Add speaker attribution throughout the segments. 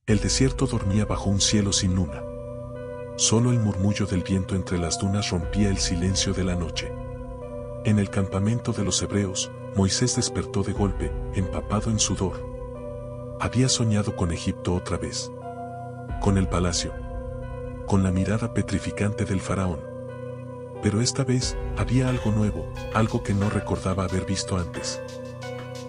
Speaker 1: El desierto dormía bajo un cielo sin luna. Solo el murmullo del viento entre las dunas rompía el silencio de la noche. En el campamento de los hebreos, Moisés despertó de golpe, empapado en sudor. Había soñado con Egipto otra vez. Con el palacio. Con la mirada petrificante del faraón. Pero esta vez, había algo nuevo, algo que no recordaba haber visto antes.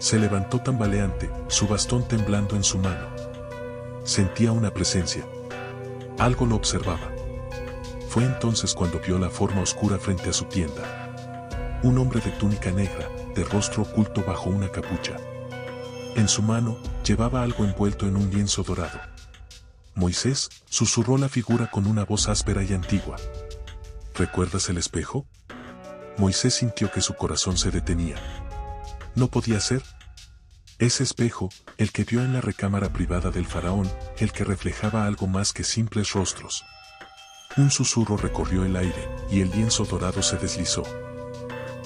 Speaker 1: Se levantó tambaleante, su bastón temblando en su mano. Sentía una presencia. Algo lo observaba. Fue entonces cuando vio la forma oscura frente a su tienda. Un hombre de túnica negra, de rostro oculto bajo una capucha. En su mano, llevaba algo envuelto en un lienzo dorado. Moisés, susurró la figura con una voz áspera y antigua. ¿Recuerdas el espejo? Moisés sintió que su corazón se detenía. No podía ser. Ese espejo, el que vio en la recámara privada del faraón, el que reflejaba algo más que simples rostros. Un susurro recorrió el aire, y el lienzo dorado se deslizó.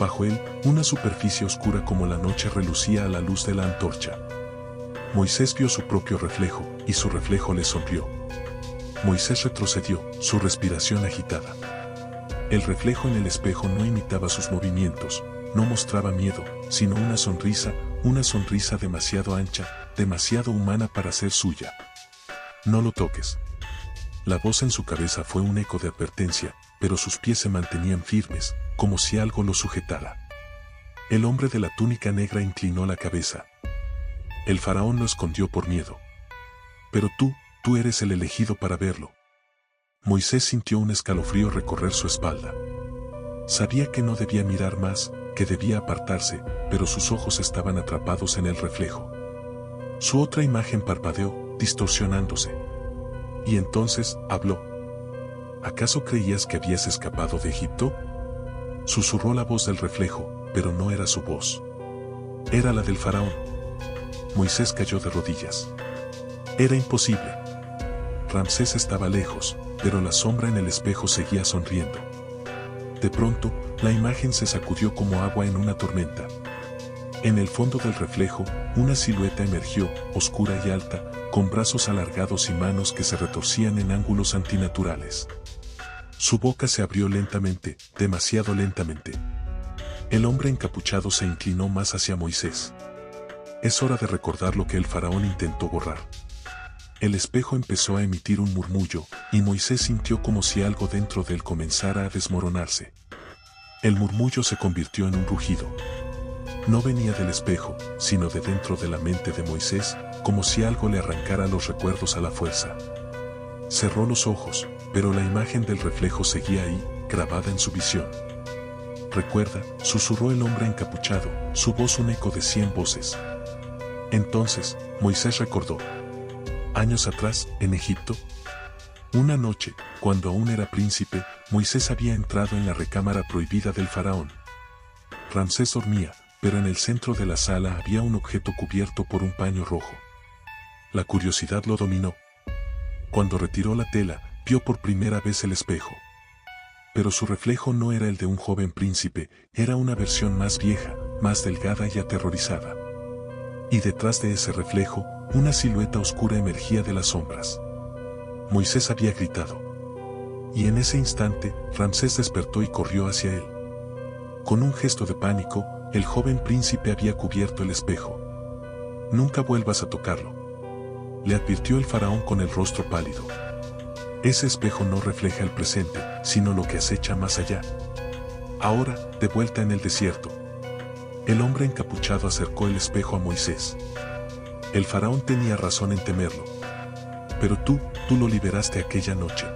Speaker 1: Bajo él, una superficie oscura como la noche relucía a la luz de la antorcha. Moisés vio su propio reflejo, y su reflejo le sonrió. Moisés retrocedió, su respiración agitada. El reflejo en el espejo no imitaba sus movimientos, no mostraba miedo, sino una sonrisa demasiado ancha, demasiado humana para ser suya. No lo toques. La voz en su cabeza fue un eco de advertencia, pero sus pies se mantenían firmes, como si algo lo sujetara. El hombre de la túnica negra inclinó la cabeza. El faraón lo escondió por miedo. Pero tú eres el elegido para verlo. Moisés sintió un escalofrío recorrer su espalda. Sabía que no debía mirar más, que debía apartarse, pero sus ojos estaban atrapados en el reflejo. Su otra imagen parpadeó, distorsionándose. Y entonces, habló. ¿Acaso creías que habías escapado de Egipto? Susurró la voz del reflejo, pero no era su voz. Era la del faraón. Moisés cayó de rodillas. Era imposible. Ramsés estaba lejos, pero la sombra en el espejo seguía sonriendo. De pronto, la imagen se sacudió como agua en una tormenta. En el fondo del reflejo, una silueta emergió, oscura y alta, con brazos alargados y manos que se retorcían en ángulos antinaturales. Su boca se abrió lentamente, demasiado lentamente. El hombre encapuchado se inclinó más hacia Moisés. Es hora de recordar lo que el faraón intentó borrar. El espejo empezó a emitir un murmullo, y Moisés sintió como si algo dentro de él comenzara a desmoronarse. El murmullo se convirtió en un rugido. No venía del espejo, sino de dentro de la mente de Moisés, como si algo le arrancara los recuerdos a la fuerza. Cerró los ojos, pero la imagen del reflejo seguía ahí, grabada en su visión. Recuerda, susurró el hombre encapuchado, su voz un eco de 100 voces. Entonces, Moisés recordó. Años atrás, en Egipto. Una noche, cuando aún era príncipe, Moisés había entrado en la recámara prohibida del faraón. Ramsés dormía, pero en el centro de la sala había un objeto cubierto por un paño rojo. La curiosidad lo dominó. Cuando retiró la tela, vio por primera vez el espejo. Pero su reflejo no era el de un joven príncipe, era una versión más vieja, más delgada y aterrorizada. Y detrás de ese reflejo, una silueta oscura emergía de las sombras. Moisés había gritado. Y en ese instante, Ramsés despertó y corrió hacia él. Con un gesto de pánico, el joven príncipe había cubierto el espejo. Nunca vuelvas a tocarlo, le advirtió el faraón con el rostro pálido. Ese espejo no refleja el presente, sino lo que acecha más allá. Ahora, de vuelta en el desierto. El hombre encapuchado acercó el espejo a Moisés. El faraón tenía razón en temerlo. Pero tú lo liberaste aquella noche.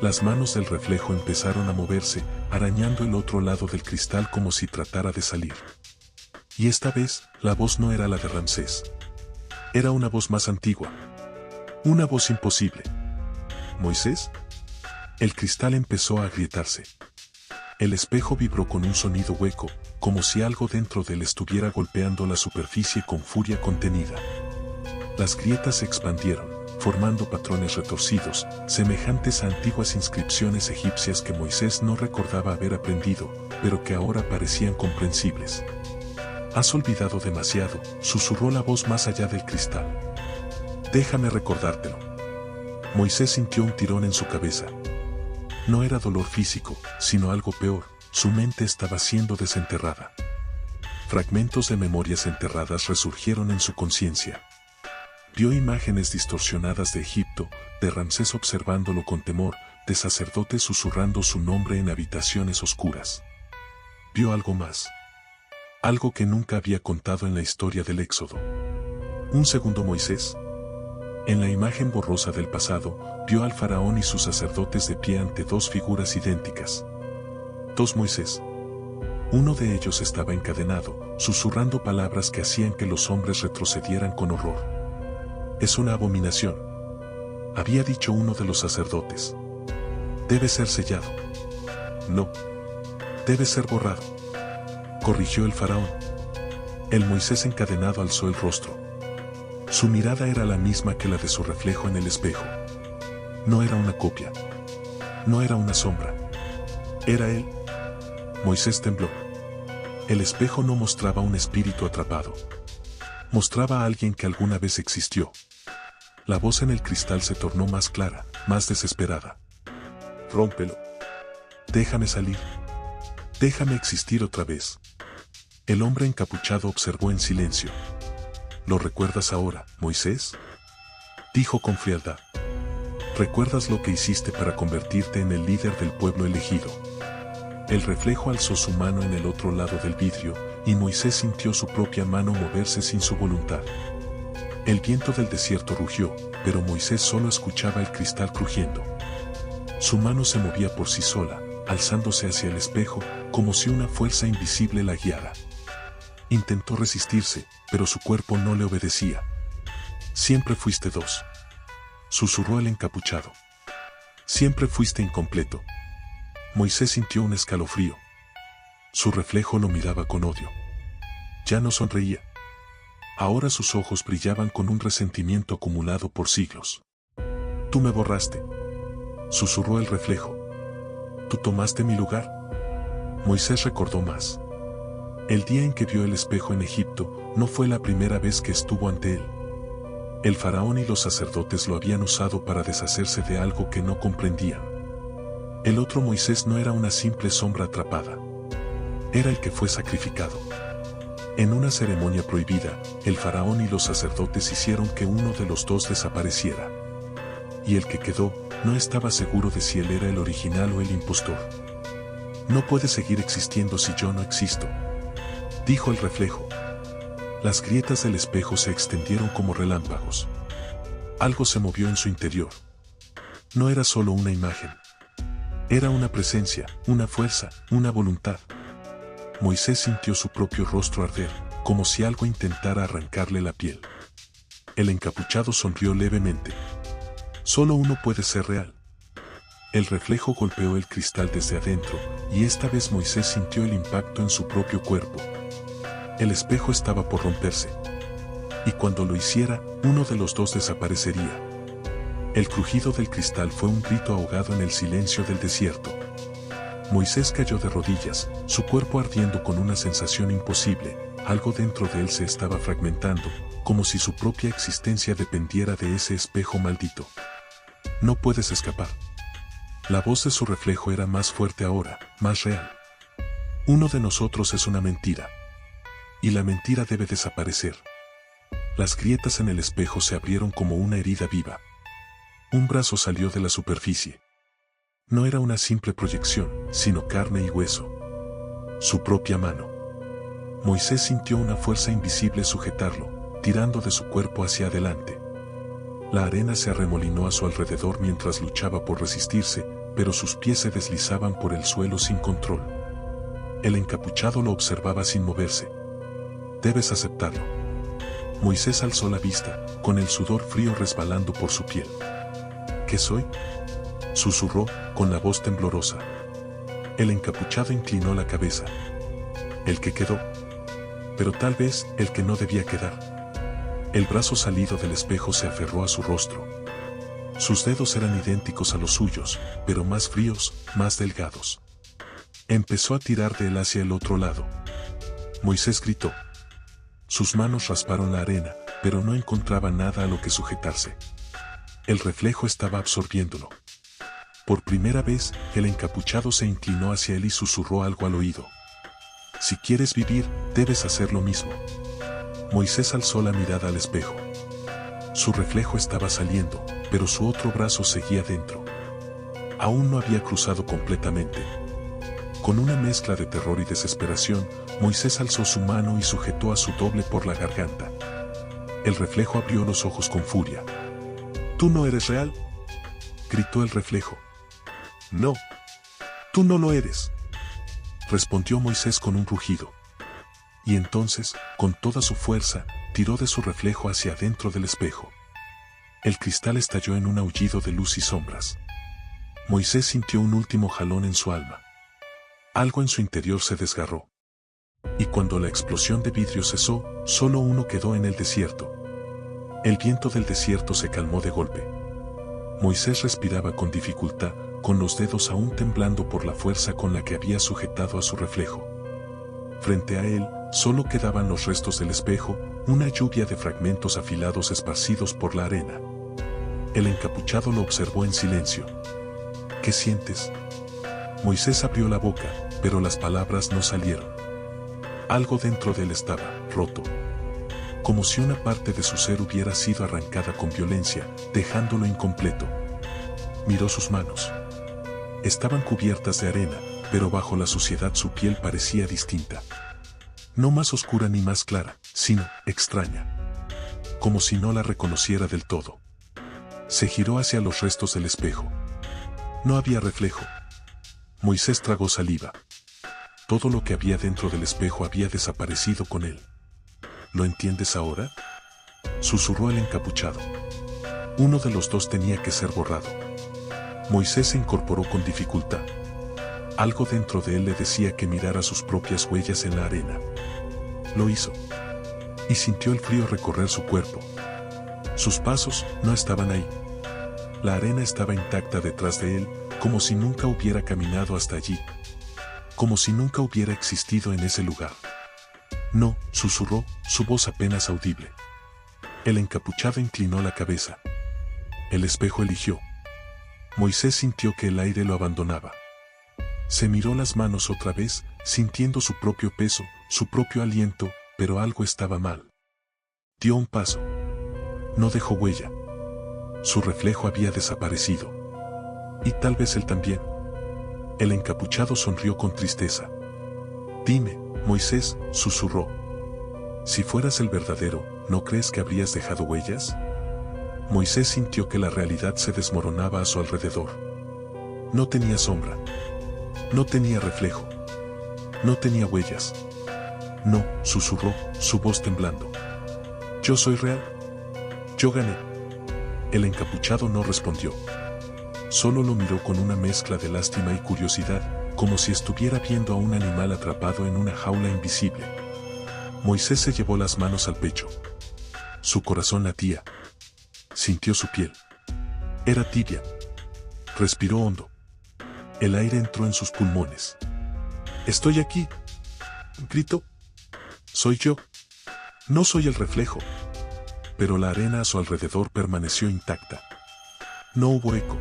Speaker 1: Las manos del reflejo empezaron a moverse, arañando el otro lado del cristal como si tratara de salir. Y esta vez, la voz no era la de Ramsés. Era una voz más antigua. Una voz imposible. ¿Moisés? El cristal empezó a agrietarse. El espejo vibró con un sonido hueco, como si algo dentro de él estuviera golpeando la superficie con furia contenida. Las grietas se expandieron, formando patrones retorcidos, semejantes a antiguas inscripciones egipcias que Moisés no recordaba haber aprendido, pero que ahora parecían comprensibles. Has olvidado demasiado, susurró la voz más allá del cristal. Déjame recordártelo. Moisés sintió un tirón en su cabeza. No era dolor físico, sino algo peor, su mente estaba siendo desenterrada. Fragmentos de memorias enterradas resurgieron en su conciencia. Vio imágenes distorsionadas de Egipto, de Ramsés observándolo con temor, de sacerdotes susurrando su nombre en habitaciones oscuras. Vio algo más. Algo que nunca había contado en la historia del Éxodo. Un segundo Moisés. En la imagen borrosa del pasado, vio al faraón y sus sacerdotes de pie ante dos figuras idénticas. Dos Moisés. Uno de ellos estaba encadenado, susurrando palabras que hacían que los hombres retrocedieran con horror. Es una abominación, había dicho uno de los sacerdotes. Debe ser sellado. No. Debe ser borrado, corrigió el faraón. El Moisés encadenado alzó el rostro. Su mirada era la misma que la de su reflejo en el espejo. No era una copia. No era una sombra. Era él. Moisés tembló. El espejo no mostraba un espíritu atrapado. Mostraba a alguien que alguna vez existió. La voz en el cristal se tornó más clara, más desesperada. Rómpelo. Déjame salir. Déjame existir otra vez. El hombre encapuchado observó en silencio. ¿Lo recuerdas ahora, Moisés? Dijo con frialdad. ¿Recuerdas lo que hiciste para convertirte en el líder del pueblo elegido? El reflejo alzó su mano en el otro lado del vidrio, y Moisés sintió su propia mano moverse sin su voluntad. El viento del desierto rugió, pero Moisés solo escuchaba el cristal crujiendo. Su mano se movía por sí sola, alzándose hacia el espejo, como si una fuerza invisible la guiara. Intentó resistirse, pero su cuerpo no le obedecía. Siempre fuiste dos, susurró el encapuchado. Siempre fuiste incompleto. Moisés sintió un escalofrío. Su reflejo lo miraba con odio. Ya no sonreía. Ahora sus ojos brillaban con un resentimiento acumulado por siglos. Tú me borraste, susurró el reflejo. Tú tomaste mi lugar. Moisés recordó más. El día en que vio el espejo en Egipto no fue la primera vez que estuvo ante él. El faraón y los sacerdotes lo habían usado para deshacerse de algo que no comprendían. El otro Moisés no era una simple sombra atrapada. Era el que fue sacrificado. En una ceremonia prohibida, el faraón y los sacerdotes hicieron que uno de los dos desapareciera. Y el que quedó, no estaba seguro de si él era el original o el impostor. No puede seguir existiendo si yo no existo, dijo el reflejo. Las grietas del espejo se extendieron como relámpagos. Algo se movió en su interior. No era solo una imagen. Era una presencia, una fuerza, una voluntad. Moisés sintió su propio rostro arder, como si algo intentara arrancarle la piel. El encapuchado sonrió levemente. Solo uno puede ser real. El reflejo golpeó el cristal desde adentro, y esta vez Moisés sintió el impacto en su propio cuerpo. El espejo estaba por romperse. Y cuando lo hiciera, uno de los dos desaparecería. El crujido del cristal fue un grito ahogado en el silencio del desierto. Moisés cayó de rodillas, su cuerpo ardiendo con una sensación imposible. Algo dentro de él se estaba fragmentando, como si su propia existencia dependiera de ese espejo maldito. No puedes escapar. La voz de su reflejo era más fuerte ahora, más real. Uno de nosotros es una mentira. Y la mentira debe desaparecer. Las grietas en el espejo se abrieron como una herida viva. Un brazo salió de la superficie. No era una simple proyección, sino carne y hueso. Su propia mano. Moisés sintió una fuerza invisible sujetarlo, tirando de su cuerpo hacia adelante. La arena se arremolinó a su alrededor mientras luchaba por resistirse, pero sus pies se deslizaban por el suelo sin control. El encapuchado lo observaba sin moverse. Debes aceptarlo. Moisés alzó la vista, con el sudor frío resbalando por su piel. ¿Qué soy?, susurró, con la voz temblorosa. El encapuchado inclinó la cabeza. El que quedó. Pero tal vez el que no debía quedar. El brazo salido del espejo se aferró a su rostro. Sus dedos eran idénticos a los suyos, pero más fríos, más delgados. Empezó a tirar de él hacia el otro lado. Moisés gritó. Sus manos rasparon la arena, pero no encontraba nada a lo que sujetarse. El reflejo estaba absorbiéndolo. Por primera vez, el encapuchado se inclinó hacia él y susurró algo al oído. Si quieres vivir, debes hacer lo mismo. Moisés alzó la mirada al espejo. Su reflejo estaba saliendo, pero su otro brazo seguía dentro. Aún no había cruzado completamente. Con una mezcla de terror y desesperación, Moisés alzó su mano y sujetó a su doble por la garganta. El reflejo abrió los ojos con furia. «¿Tú no eres real?», gritó el reflejo. «No, tú no lo eres», respondió Moisés con un rugido. Y entonces, con toda su fuerza, tiró de su reflejo hacia adentro del espejo. El cristal estalló en un aullido de luz y sombras. Moisés sintió un último jalón en su alma. Algo en su interior se desgarró. Y cuando la explosión de vidrio cesó, solo uno quedó en el desierto. El viento del desierto se calmó de golpe. Moisés respiraba con dificultad, con los dedos aún temblando por la fuerza con la que había sujetado a su reflejo. Frente a él, solo quedaban los restos del espejo, una lluvia de fragmentos afilados esparcidos por la arena. El encapuchado lo observó en silencio. «¿Qué sientes?». Moisés abrió la boca, pero las palabras no salieron. Algo dentro de él estaba roto. Como si una parte de su ser hubiera sido arrancada con violencia, dejándolo incompleto. Miró sus manos. Estaban cubiertas de arena, pero bajo la suciedad su piel parecía distinta. No más oscura ni más clara, sino extraña. Como si no la reconociera del todo. Se giró hacia los restos del espejo. No había reflejo. Moisés tragó saliva. Todo lo que había dentro del espejo había desaparecido con él. ¿Lo entiendes ahora?, susurró el encapuchado. Uno de los dos tenía que ser borrado. Moisés se incorporó con dificultad. Algo dentro de él le decía que mirara sus propias huellas en la arena. Lo hizo. Y sintió el frío recorrer su cuerpo. Sus pasos no estaban ahí. La arena estaba intacta detrás de él, como si nunca hubiera caminado hasta allí. Como si nunca hubiera existido en ese lugar. «No», susurró, su voz apenas audible. El encapuchado inclinó la cabeza. El espejo eligió. Moisés sintió que el aire lo abandonaba. Se miró las manos otra vez, sintiendo su propio peso, su propio aliento, pero algo estaba mal. Dio un paso. No dejó huella. Su reflejo había desaparecido. Y tal vez él también. El encapuchado sonrió con tristeza. «Dime, Moisés», susurró. «Si fueras el verdadero, ¿no crees que habrías dejado huellas?». Moisés sintió que la realidad se desmoronaba a su alrededor. No tenía sombra. No tenía reflejo. No tenía huellas. «No», susurró, su voz temblando. «Yo soy real. Yo gané». El encapuchado no respondió. Solo lo miró con una mezcla de lástima y curiosidad, como si estuviera viendo a un animal atrapado en una jaula invisible. Moisés se llevó las manos al pecho. Su corazón latía. Sintió su piel. Era tibia. Respiró hondo. El aire entró en sus pulmones. «Estoy aquí», gritó. «Soy yo. No soy el reflejo». Pero la arena a su alrededor permaneció intacta. No hubo eco.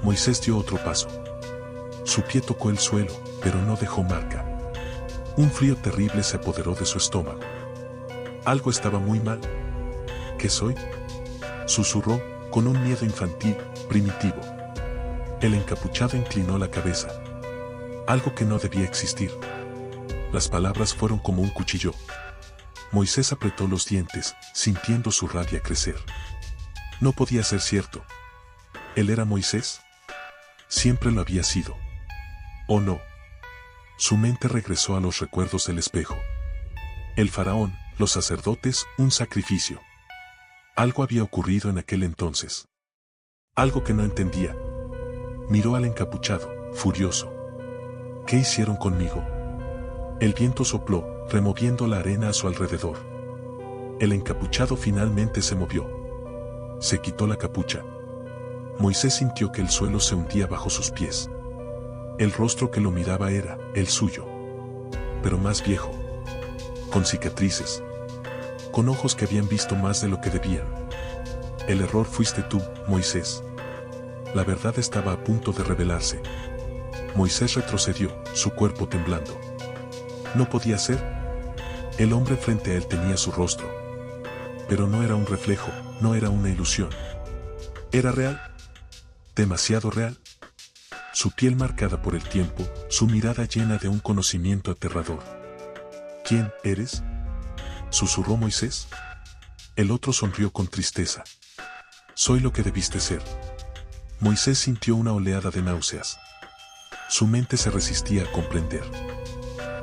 Speaker 1: Moisés dio otro paso. Su pie tocó el suelo, pero no dejó marca. Un frío terrible se apoderó de su estómago. Algo estaba muy mal. ¿Qué soy?, susurró, con un miedo infantil, primitivo. El encapuchado inclinó la cabeza. Algo que no debía existir. Las palabras fueron como un cuchillo. Moisés apretó los dientes, sintiendo su rabia crecer. No podía ser cierto. ¿Él era Moisés? Siempre lo había sido. ¿O no? Su mente regresó a los recuerdos del espejo. El faraón, los sacerdotes, un sacrificio. Algo había ocurrido en aquel entonces. Algo que no entendía. Miró al encapuchado, furioso. ¿Qué hicieron conmigo? El viento sopló, removiendo la arena a su alrededor. El encapuchado finalmente se movió. Se quitó la capucha. Moisés sintió que el suelo se hundía bajo sus pies. El rostro que lo miraba era el suyo. Pero más viejo. Con cicatrices. con ojos que habían visto más de lo que debían. El error fuiste tú, Moisés. La verdad estaba a punto de revelarse. Moisés retrocedió, su cuerpo temblando. ¿No podía ser? El hombre frente a él tenía su rostro. Pero no era un reflejo, no era una ilusión. ¿Era real? ¿Demasiado real? Su piel marcada por el tiempo, su mirada llena de un conocimiento aterrador. ¿Quién eres?, susurró Moisés. El otro sonrió con tristeza. Soy lo que debiste ser. Moisés sintió una oleada de náuseas. Su mente se resistía a comprender.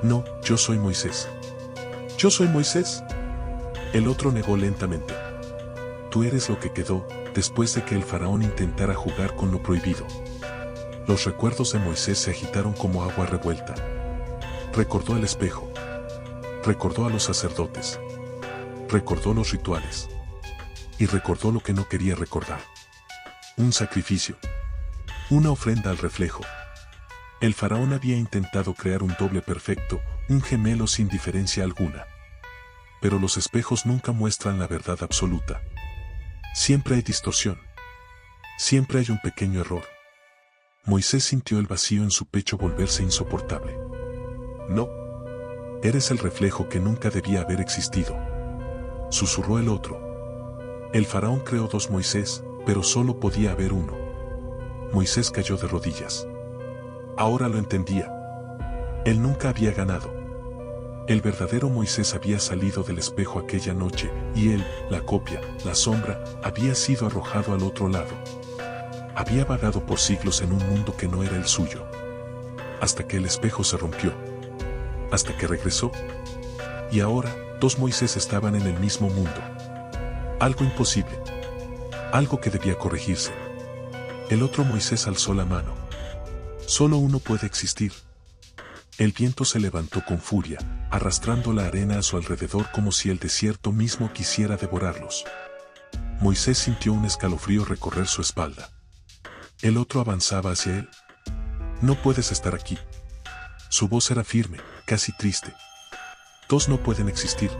Speaker 1: No, yo soy Moisés. ¿Yo soy Moisés? El otro negó lentamente. Tú eres lo que quedó después de que el faraón intentara jugar con lo prohibido. Los recuerdos de Moisés se agitaron como agua revuelta. Recordó el espejo. Recordó a los sacerdotes. Recordó los rituales. Y recordó lo que no quería recordar. Un sacrificio. Una ofrenda al reflejo. El faraón había intentado crear un doble perfecto, un gemelo sin diferencia alguna. Pero los espejos nunca muestran la verdad absoluta. Siempre hay distorsión. Siempre hay un pequeño error. Moisés sintió el vacío en su pecho volverse insoportable. No. Eres el reflejo que nunca debía haber existido. Susurró el otro. El faraón creó dos Moisés, pero solo podía haber uno. Moisés cayó de rodillas. Ahora lo entendía. Él nunca había ganado. El verdadero Moisés había salido del espejo aquella noche, y él, la copia, la sombra, había sido arrojado al otro lado. Había vagado por siglos en un mundo que no era el suyo. Hasta que el espejo se rompió. Hasta que regresó. Y ahora, dos Moisés estaban en el mismo mundo. Algo imposible. Algo que debía corregirse. El otro Moisés alzó la mano. Solo uno puede existir. El viento se levantó con furia, arrastrando la arena a su alrededor como si el desierto mismo quisiera devorarlos. Moisés sintió un escalofrío recorrer su espalda. El otro avanzaba hacia él. No puedes estar aquí. Su voz era firme, casi triste. Dos no pueden existir.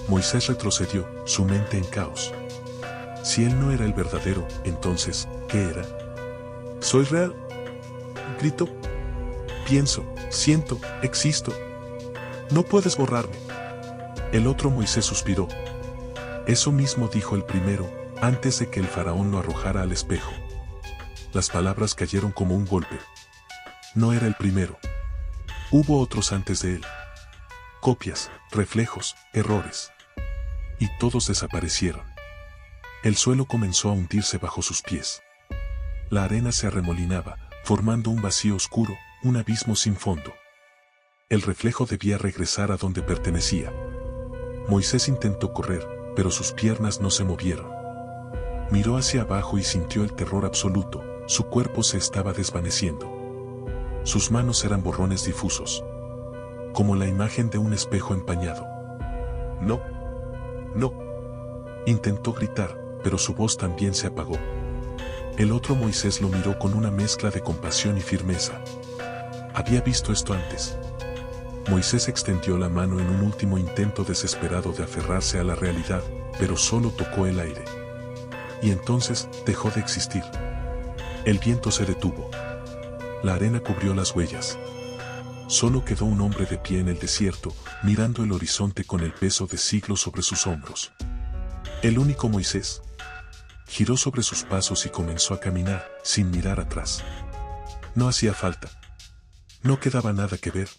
Speaker 1: Moisés retrocedió, su mente en caos. Si él no era el verdadero, entonces, ¿qué era? ¿Soy real? Grito. Pienso, siento, existo. No puedes borrarme. El otro Moisés suspiró. Eso mismo dijo el primero, antes de que el faraón lo arrojara al espejo. Las palabras cayeron como un golpe. No era el primero. Hubo otros antes de él. Copias, reflejos, errores. Y todos desaparecieron. El suelo comenzó a hundirse bajo sus pies. La arena se arremolinaba, formando un vacío oscuro, un abismo sin fondo. El reflejo debía regresar a donde pertenecía. Moisés intentó correr, pero sus piernas no se movieron. Miró hacia abajo y sintió el terror absoluto, su cuerpo se estaba desvaneciendo. Sus manos eran borrones difusos. Como la imagen de un espejo empañado. No. No. Intentó gritar, pero su voz también se apagó. El otro Moisés lo miró con una mezcla de compasión y firmeza. Había visto esto antes. Moisés extendió la mano en un último intento desesperado de aferrarse a la realidad, pero solo tocó el aire. Y entonces dejó de existir. El viento se detuvo. La arena cubrió las huellas. Solo quedó un hombre de pie en el desierto, mirando el horizonte con el peso de siglos sobre sus hombros. El único Moisés. Giró sobre sus pasos y comenzó a caminar, sin mirar atrás. No hacía falta. No quedaba nada que ver.